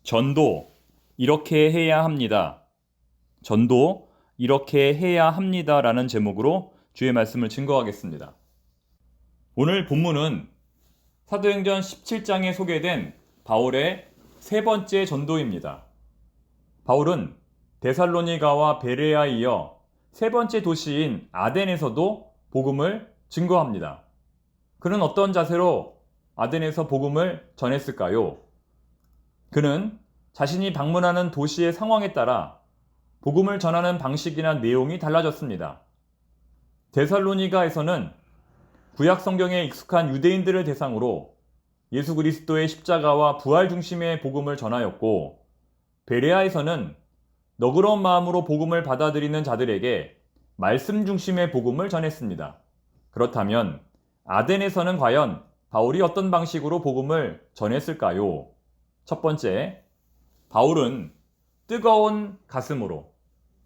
전도 이렇게 해야 합니다. 전도 이렇게 해야 합니다라는 제목으로 주의 말씀을 증거하겠습니다. 오늘 본문은 사도행전 17장에 소개된 바울의 세 번째 전도입니다. 바울은 데살로니가와 베레아에 이어 세 번째 도시인 아덴에서도 복음을 증거합니다. 그는 어떤 자세로 아덴에서 복음을 전했을까요? 그는 자신이 방문하는 도시의 상황에 따라 복음을 전하는 방식이나 내용이 달라졌습니다. 데살로니가에서는 구약 성경에 익숙한 유대인들을 대상으로 예수 그리스도의 십자가와 부활 중심의 복음을 전하였고, 베레아에서는 너그러운 마음으로 복음을 받아들이는 자들에게 말씀 중심의 복음을 전했습니다. 그렇다면 아덴에서는 과연 바울이 어떤 방식으로 복음을 전했을까요? 첫 번째, 바울은 뜨거운 가슴으로,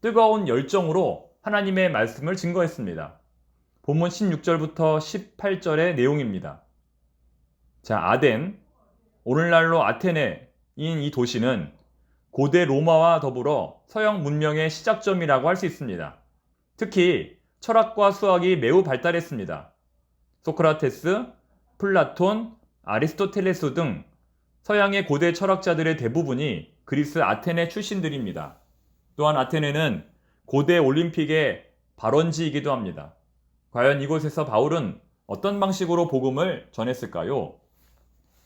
뜨거운 열정으로 하나님의 말씀을 증거했습니다. 본문 16절부터 18절의 내용입니다. 자, 아덴, 오늘날로 아테네인 이 도시는 고대 로마와 더불어 서양 문명의 시작점이라고 할 수 있습니다. 특히 철학과 수학이 매우 발달했습니다. 소크라테스, 플라톤, 아리스토텔레스 등 서양의 고대 철학자들의 대부분이 그리스 아테네 출신들입니다. 또한 아테네는 고대 올림픽의 발원지이기도 합니다. 과연 이곳에서 바울은 어떤 방식으로 복음을 전했을까요?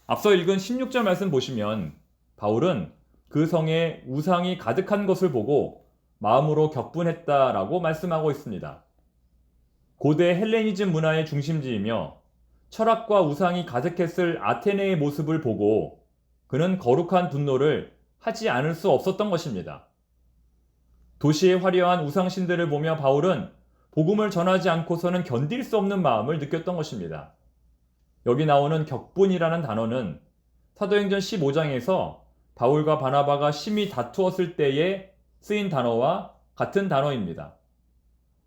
앞서 읽은 16절 말씀 보시면 바울은 그 성에 우상이 가득한 것을 보고 마음으로 격분했다라고 말씀하고 있습니다. 고대 헬레니즘 문화의 중심지이며 철학과 우상이 가득했을 아테네의 모습을 보고 그는 거룩한 분노를 하지 않을 수 없었던 것입니다. 도시의 화려한 우상신들을 보며 바울은 복음을 전하지 않고서는 견딜 수 없는 마음을 느꼈던 것입니다. 여기 나오는 격분이라는 단어는 사도행전 15장에서 바울과 바나바가 심히 다투었을 때에 쓰인 단어와 같은 단어입니다.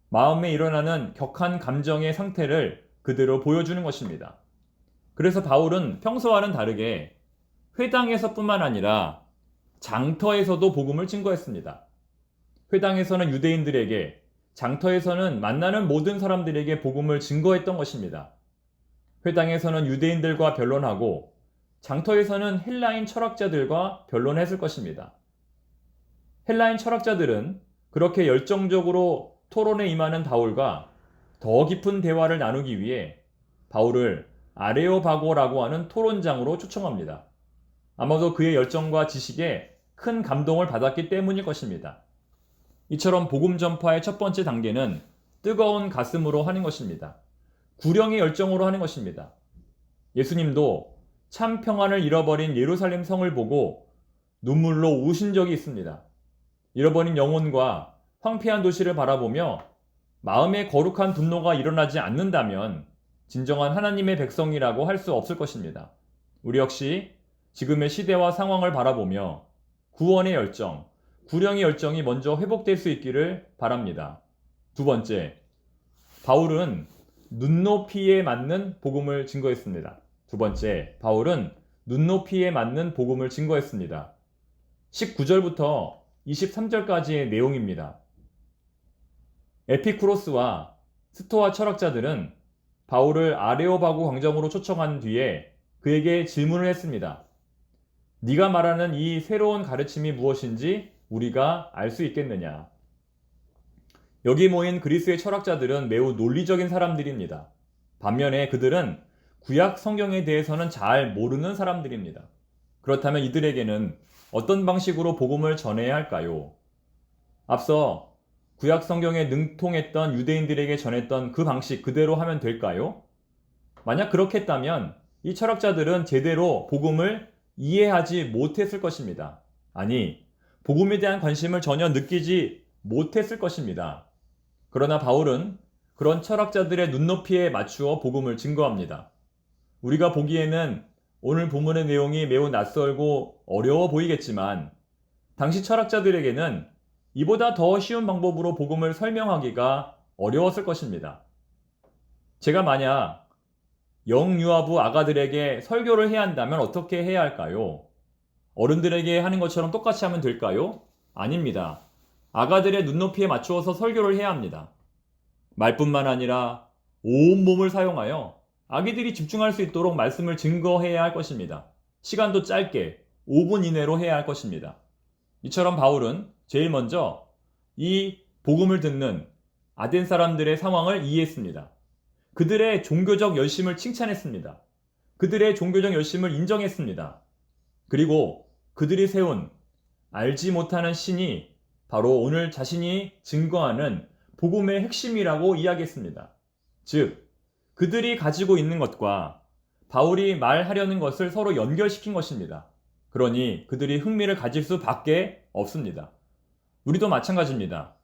마음에 일어나는 격한 감정의 상태를 그대로 보여주는 것입니다. 그래서 바울은 평소와는 다르게 회당에서뿐만 아니라 장터에서도 복음을 증거했습니다. 회당에서는 유대인들에게, 장터에서는 만나는 모든 사람들에게 복음을 증거했던 것입니다. 회당에서는 유대인들과 변론하고 장터에서는 헬라인 철학자들과 변론했을 것입니다. 헬라인 철학자들은 그렇게 열정적으로 토론에 임하는 바울과 더 깊은 대화를 나누기 위해 바울을 아레오바고라고 하는 토론장으로 초청합니다. 아마도 그의 열정과 지식에 큰 감동을 받았기 때문일 것입니다. 이처럼 복음 전파의 첫 번째 단계는 뜨거운 가슴으로 하는 것입니다. 구령의 열정으로 하는 것입니다. 예수님도 참 평안을 잃어버린 예루살렘 성을 보고 눈물로 우신 적이 있습니다. 잃어버린 영혼과 황폐한 도시를 바라보며 마음에 거룩한 분노가 일어나지 않는다면 진정한 하나님의 백성이라고 할 수 없을 것입니다. 우리 역시 지금의 시대와 상황을 바라보며 구원의 열정, 구령의 열정이 먼저 회복될 수 있기를 바랍니다. 두 번째, 바울은 눈높이에 맞는 복음을 증거했습니다. 두 번째, 바울은 눈높이에 맞는 복음을 증거했습니다. 19절부터 23절까지의 내용입니다. 에피쿠로스와 스토아 철학자들은 바울을 아레오바고 광장으로 초청한 뒤에 그에게 질문을 했습니다. 네가 말하는 이 새로운 가르침이 무엇인지 우리가 알 수 있겠느냐? 여기 모인 그리스의 철학자들은 매우 논리적인 사람들입니다. 반면에 그들은 구약 성경에 대해서는 잘 모르는 사람들입니다. 그렇다면 이들에게는 어떤 방식으로 복음을 전해야 할까요? 앞서 구약 성경에 능통했던 유대인들에게 전했던 그 방식 그대로 하면 될까요? 만약 그렇게 했다면 이 철학자들은 제대로 복음을 이해하지 못했을 것입니다. 아니, 복음에 대한 관심을 전혀 느끼지 못했을 것입니다. 그러나 바울은 그런 철학자들의 눈높이에 맞추어 복음을 증거합니다. 우리가 보기에는 오늘 본문의 내용이 매우 낯설고 어려워 보이겠지만 당시 철학자들에게는 이보다 더 쉬운 방법으로 복음을 설명하기가 어려웠을 것입니다. 제가 만약 영유아부 아가들에게 설교를 해야 한다면 어떻게 해야 할까요? 어른들에게 하는 것처럼 똑같이 하면 될까요? 아닙니다. 아가들의 눈높이에 맞추어서 설교를 해야 합니다. 말뿐만 아니라 온몸을 사용하여 아기들이 집중할 수 있도록 말씀을 증거해야 할 것입니다. 시간도 짧게 5분 이내로 해야 할 것입니다. 이처럼 바울은 제일 먼저 이 복음을 듣는 아덴 사람들의 상황을 이해했습니다. 그들의 종교적 열심을 칭찬했습니다. 그들의 종교적 열심을 인정했습니다. 그리고 그들이 세운 알지 못하는 신이 바로 오늘 자신이 증거하는 복음의 핵심이라고 이야기했습니다. 즉, 그들이 가지고 있는 것과 바울이 말하려는 것을 서로 연결시킨 것입니다. 그러니 그들이 흥미를 가질 수밖에 없습니다. 우리도 마찬가지입니다.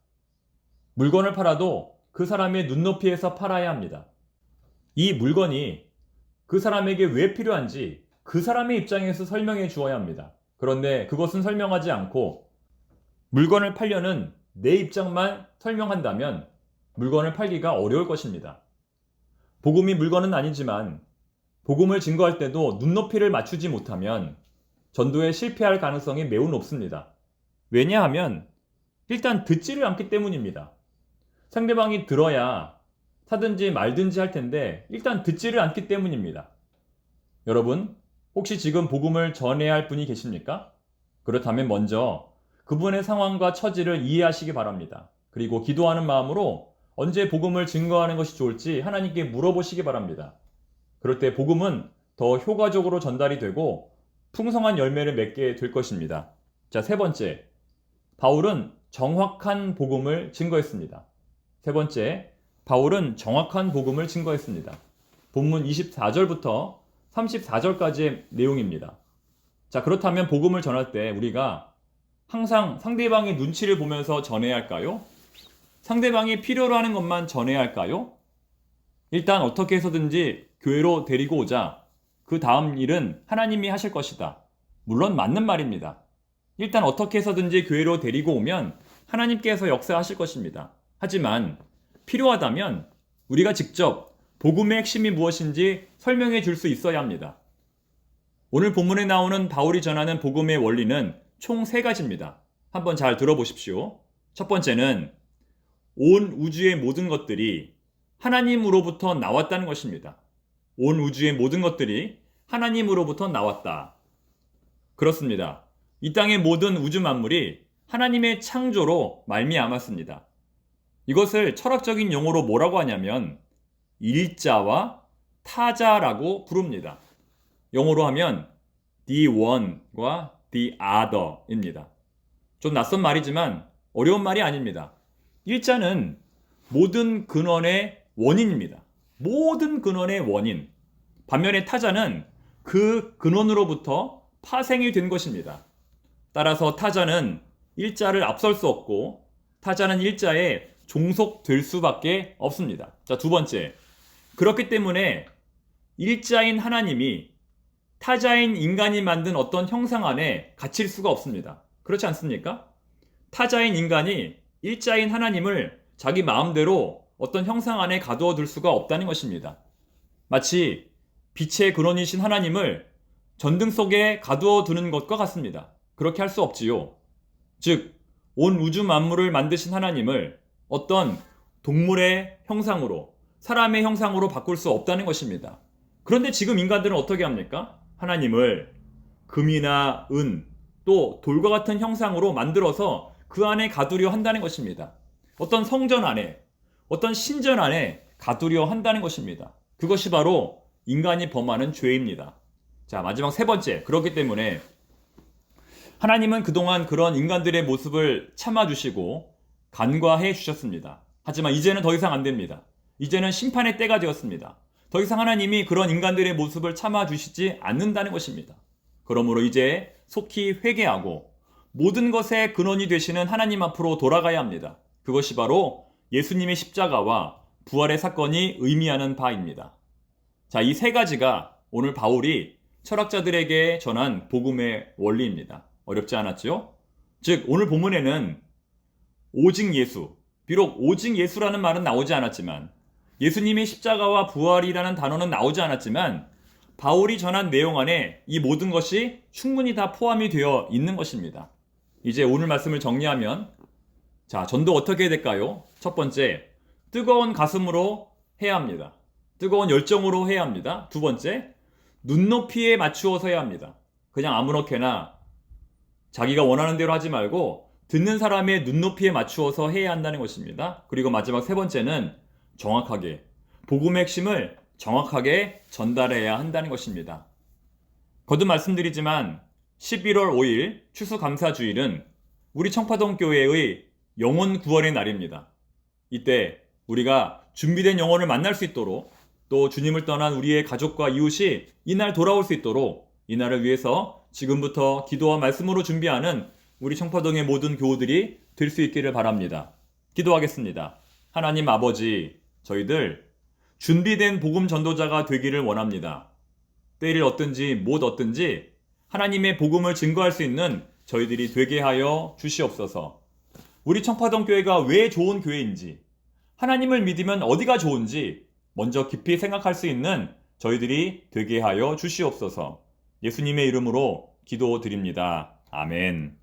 물건을 팔아도 그 사람의 눈높이에서 팔아야 합니다. 이 물건이 그 사람에게 왜 필요한지 그 사람의 입장에서 설명해 주어야 합니다. 그런데 그것은 설명하지 않고 물건을 팔려는 내 입장만 설명한다면 물건을 팔기가 어려울 것입니다. 복음이 물건은 아니지만 복음을 증거할 때도 눈높이를 맞추지 못하면 전도에 실패할 가능성이 매우 높습니다. 왜냐하면 일단 듣지를 않기 때문입니다. 상대방이 들어야 사든지 말든지 할 텐데 일단 듣지를 않기 때문입니다. 여러분, 혹시 지금 복음을 전해야 할 분이 계십니까? 그렇다면 먼저 그분의 상황과 처지를 이해하시기 바랍니다. 그리고 기도하는 마음으로 언제 복음을 증거하는 것이 좋을지 하나님께 물어보시기 바랍니다. 그럴 때 복음은 더 효과적으로 전달이 되고 풍성한 열매를 맺게 될 것입니다. 자, 세 번째. 바울은 정확한 복음을 증거했습니다. 세 번째. 바울은 정확한 복음을 증거했습니다. 본문 24절부터 34절까지의 내용입니다. 자, 그렇다면 복음을 전할 때 우리가 항상 상대방의 눈치를 보면서 전해야 할까요? 상대방이 필요로 하는 것만 전해야 할까요? 일단 어떻게 해서든지 교회로 데리고 오자. 그 다음 일은 하나님이 하실 것이다. 물론 맞는 말입니다. 일단 어떻게 해서든지 교회로 데리고 오면 하나님께서 역사하실 것입니다. 하지만 필요하다면 우리가 직접 복음의 핵심이 무엇인지 설명해 줄 수 있어야 합니다. 오늘 본문에 나오는 바울이 전하는 복음의 원리는 총 3가지입니다. 한번 잘 들어보십시오. 첫 번째는 온 우주의 모든 것들이 하나님으로부터 나왔다는 것입니다. 온 우주의 모든 것들이 하나님으로부터 나왔다. 그렇습니다. 이 땅의 모든 우주 만물이 하나님의 창조로 말미암았습니다. 이것을 철학적인 용어로 뭐라고 하냐면 일자와 타자라고 부릅니다. 영어로 하면 the one과 the other입니다. 좀 낯선 말이지만 어려운 말이 아닙니다. 일자는 모든 근원의 원인입니다. 모든 근원의 원인. 반면에 타자는 그 근원으로부터 파생이 된 것입니다. 따라서 타자는 일자를 앞설 수 없고 타자는 일자에 종속될 수밖에 없습니다. 자, 두 번째. 그렇기 때문에 일자인 하나님이 타자인 인간이 만든 어떤 형상 안에 갇힐 수가 없습니다. 그렇지 않습니까? 타자인 인간이 일자인 하나님을 자기 마음대로 어떤 형상 안에 가두어 둘 수가 없다는 것입니다. 마치 빛의 근원이신 하나님을 전등 속에 가두어 두는 것과 같습니다. 그렇게 할 수 없지요. 즉, 온 우주 만물을 만드신 하나님을 어떤 동물의 형상으로, 사람의 형상으로 바꿀 수 없다는 것입니다. 그런데 지금 인간들은 어떻게 합니까? 하나님을 금이나 은, 또 돌과 같은 형상으로 만들어서 그 안에 가두려 한다는 것입니다. 어떤 성전 안에, 어떤 신전 안에 가두려 한다는 것입니다. 그것이 바로 인간이 범하는 죄입니다. 자, 마지막 세 번째. 그렇기 때문에 하나님은 그동안 그런 인간들의 모습을 참아주시고 간과해 주셨습니다. 하지만 이제는 더 이상 안 됩니다. 이제는 심판의 때가 되었습니다. 더 이상 하나님이 그런 인간들의 모습을 참아주시지 않는다는 것입니다. 그러므로 이제 속히 회개하고 모든 것의 근원이 되시는 하나님 앞으로 돌아가야 합니다. 그것이 바로 예수님의 십자가와 부활의 사건이 의미하는 바입니다. 자, 이 3가지가 오늘 바울이 철학자들에게 전한 복음의 원리입니다. 어렵지 않았죠? 즉, 오늘 본문에는 오직 예수, 비록 오직 예수라는 말은 나오지 않았지만 예수님의 십자가와 부활이라는 단어는 나오지 않았지만 바울이 전한 내용 안에 이 모든 것이 충분히 다 포함이 되어 있는 것입니다. 이제 오늘 말씀을 정리하면, 자, 전도 어떻게 해야 될까요? 첫 번째, 뜨거운 가슴으로 해야 합니다. 뜨거운 열정으로 해야 합니다. 두 번째, 눈높이에 맞추어서 해야 합니다. 그냥 아무렇게나 자기가 원하는 대로 하지 말고 듣는 사람의 눈높이에 맞추어서 해야 한다는 것입니다. 그리고 마지막 세 번째는 정확하게, 복음의 핵심을 정확하게 전달해야 한다는 것입니다. 거듭 말씀드리지만 11월 5일 추수감사주일은 우리 청파동 교회의 영혼 구원의 날입니다. 이때 우리가 준비된 영혼을 만날 수 있도록, 또 주님을 떠난 우리의 가족과 이웃이 이날 돌아올 수 있도록 이날을 위해서 지금부터 기도와 말씀으로 준비하는 우리 청파동의 모든 교우들이 될 수 있기를 바랍니다. 기도하겠습니다. 하나님 아버지, 저희들 준비된 복음 전도자가 되기를 원합니다. 때를 얻든지 못 얻든지 하나님의 복음을 증거할 수 있는 저희들이 되게 하여 주시옵소서. 우리 청파동 교회가 왜 좋은 교회인지, 하나님을 믿으면 어디가 좋은지 먼저 깊이 생각할 수 있는 저희들이 되게 하여 주시옵소서. 예수님의 이름으로 기도드립니다. 아멘.